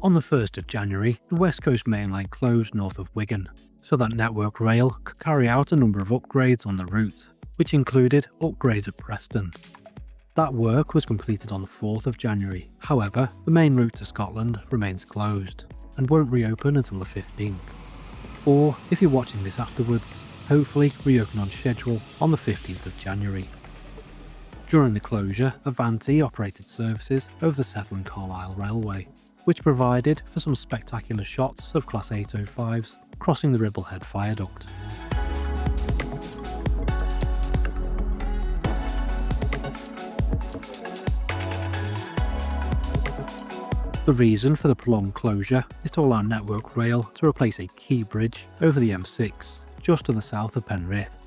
On the 1st of January, the West Coast Mainline closed north of Wigan, so that Network Rail could carry out a number of upgrades on the route, which included upgrades at Preston. That work was completed on the 4th of January, however, the main route to Scotland remains closed, and won't reopen until the 15th. Or, if you're watching this afterwards, hopefully reopen on schedule on the 15th of January. During the closure, Avanti operated services over the Settle and Carlisle Railway, which provided for some spectacular shots of Class 805s crossing the Ribblehead Viaduct. The reason for the prolonged closure is to allow Network Rail to replace a key bridge over the M6, just to the south of Penrith.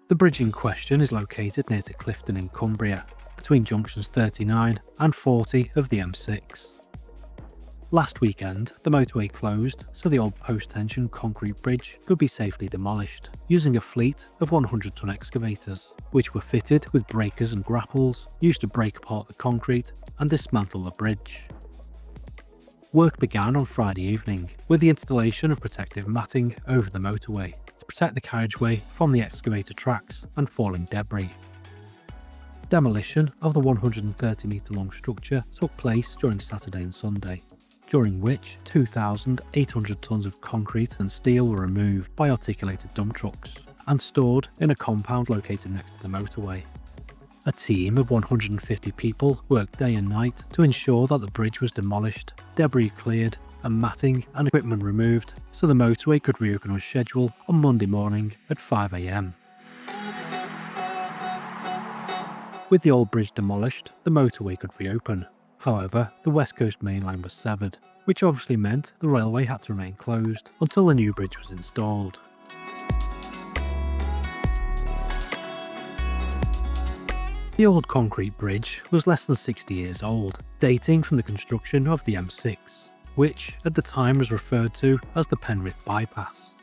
The bridge in question is located near to Clifton in Cumbria, between junctions 39 and 40 of the M6. Last weekend, the motorway closed so the old post-tension concrete bridge could be safely demolished, using a fleet of 100-ton excavators, which were fitted with breakers and grapples used to break apart the concrete and dismantle the bridge. Work began on Friday evening with the installation of protective matting over the motorway to protect the carriageway from the excavator tracks and falling debris. Demolition of the 130 metre long structure took place during Saturday and Sunday, during which 2,800 tonnes of concrete and steel were removed by articulated dump trucks and stored in a compound located next to the motorway. A team of 150 people worked day and night to ensure that the bridge was demolished, debris cleared, and matting and equipment removed so the motorway could reopen on schedule on Monday morning at 5 AM. With the old bridge demolished, the motorway could reopen. However, the West Coast Mainline was severed, which obviously meant the railway had to remain closed until the new bridge was installed. The old concrete bridge was less than 60 years old, dating from the construction of the M6, which at the time was referred to as the Penrith Bypass.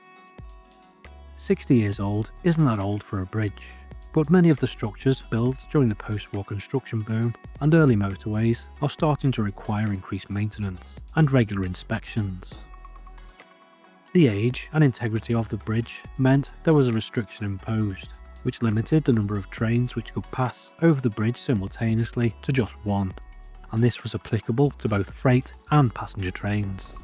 60 years old isn't that old for a bridge, but many of the structures built during the post-war construction boom and early motorways are starting to require increased maintenance and regular inspections. The age and integrity of the bridge meant there was a restriction imposed, which limited the number of trains which could pass over the bridge simultaneously to just one, and this was applicable to both freight and passenger trains.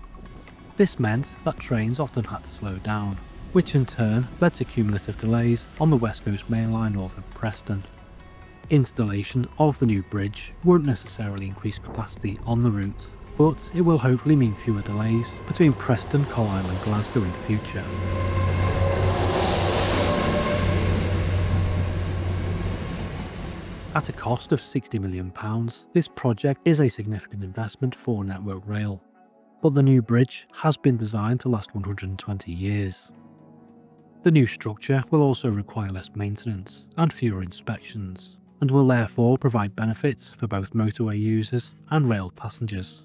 This meant that trains often had to slow down, which in turn led to cumulative delays on the West Coast Mainline north of Preston. Installation of the new bridge won't necessarily increase capacity on the route, but it will hopefully mean fewer delays between Preston, Carlisle and Glasgow in future. At a cost of £60 million, this project is a significant investment for Network Rail, but the new bridge has been designed to last 120 years. The new structure will also require less maintenance and fewer inspections, and will therefore provide benefits for both motorway users and rail passengers.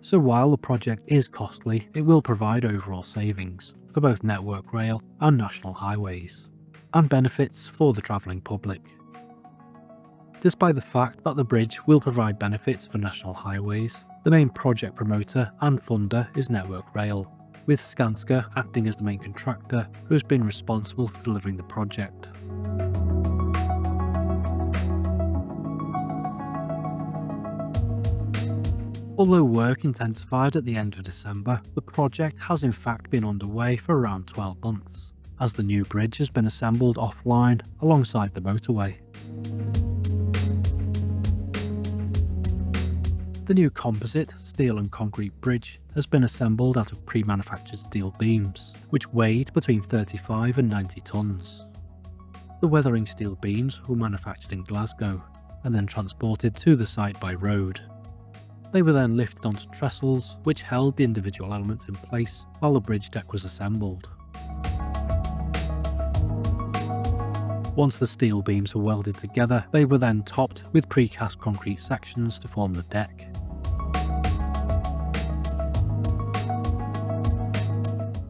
So while the project is costly, it will provide overall savings for both Network Rail and National Highways, and benefits for the travelling public. Despite the fact that the bridge will provide benefits for National Highways, the main project promoter and funder is Network Rail, with Skanska acting as the main contractor who has been responsible for delivering the project. Although work intensified at the end of December, the project has in fact been underway for around 12 months, as the new bridge has been assembled offline alongside the motorway. The new composite steel and concrete bridge has been assembled out of pre-manufactured steel beams, which weighed between 35 and 90 tonnes. The weathering steel beams were manufactured in Glasgow and then transported to the site by road. They were then lifted onto trestles which held the individual elements in place while the bridge deck was assembled. Once the steel beams were welded together, they were then topped with precast concrete sections to form the deck.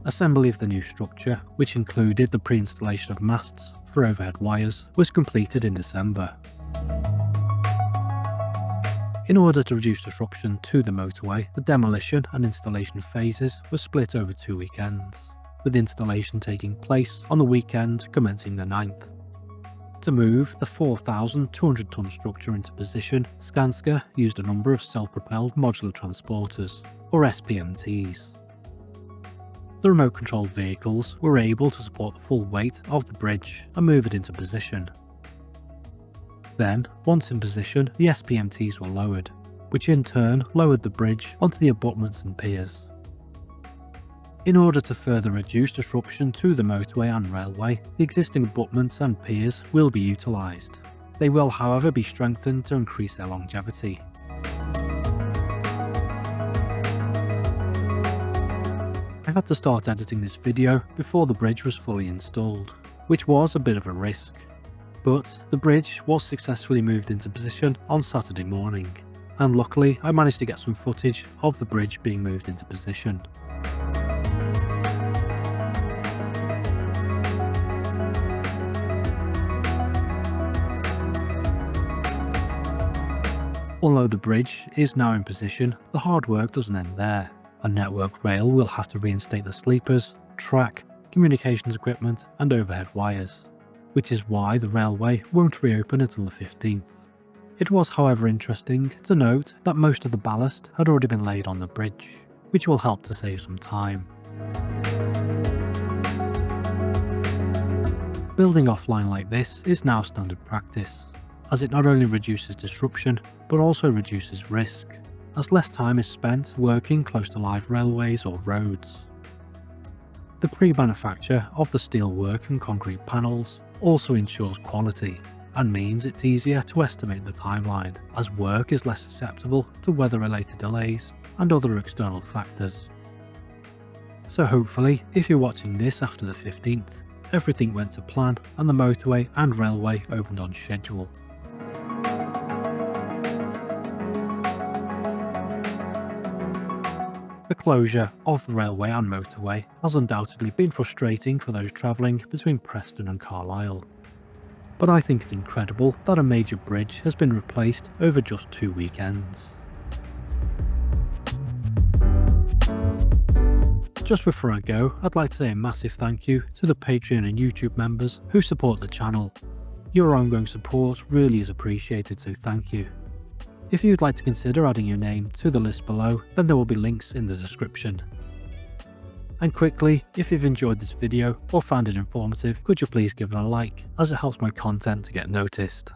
Assembly of the new structure, which included the pre-installation of masts for overhead wires, was completed in December. In order to reduce disruption to the motorway, the demolition and installation phases were split over 2 weekends, with installation taking place on the weekend commencing the 9th. To move the 4,200-ton structure into position, Skanska used a number of self-propelled modular transporters, or SPMTs. The remote-controlled vehicles were able to support the full weight of the bridge and move it into position. Then, once in position, the SPMTs were lowered, which in turn lowered the bridge onto the abutments and piers. In order to further reduce disruption to the motorway and railway, the existing abutments and piers will be utilised. They will, however, be strengthened to increase their longevity. I had to start editing this video before the bridge was fully installed, which was a bit of a risk. But the bridge was successfully moved into position on Saturday morning, and luckily I managed to get some footage of the bridge being moved into position. Although the bridge is now in position, the hard work doesn't end there. A Network Rail will have to reinstate the sleepers, track, communications equipment and overhead wires, which is why the railway won't reopen until the 15th. It was, however, interesting to note that most of the ballast had already been laid on the bridge, which will help to save some time. Building offline like this is now standard practice, as it not only reduces disruption, but also reduces risk, as less time is spent working close to live railways or roads. The pre-manufacture of the steelwork and concrete panels also ensures quality, and means it's easier to estimate the timeline, as work is less susceptible to weather-related delays and other external factors. So hopefully, if you're watching this after the 15th, everything went to plan and the motorway and railway opened on schedule. The closure of the railway and motorway has undoubtedly been frustrating for those travelling between Preston and Carlisle. But I think it's incredible that a major bridge has been replaced over just 2 weekends. Just before I go, I'd like to say a massive thank you to the Patreon and YouTube members who support the channel. Your ongoing support really is appreciated, so thank you. If you'd like to consider adding your name to the list below, then there will be links in the description. And quickly, if you've enjoyed this video or found it informative, could you please give it a like, as it helps my content to get noticed.